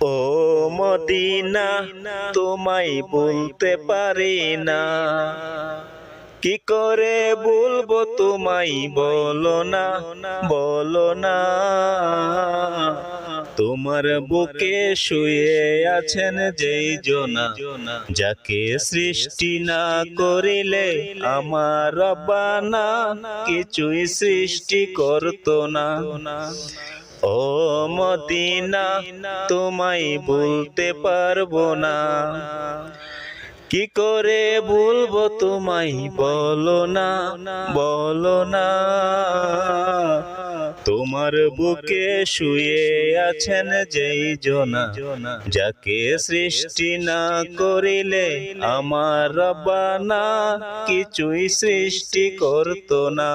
ও Medina, তোমায় বলতে পারি না, কি করে বলবো তোমায়, বলো না, বলো না। তোমার বুকে শুয়ে আছেন যেই জনা, যাকে সৃষ্টি না করিলে আমার রব্বানা কিছুই সৃষ্টি করতো না। ও মদিনা, তোমায় বলতে পারবো না, কি করে বলবো তোমায়, বলো না, বলো না। তোমার বুকে শুয়ে আছেন যেই জনা, যাকে সৃষ্টি না করিলে আমার রব্বানা কিছুই সৃষ্টি করতো না।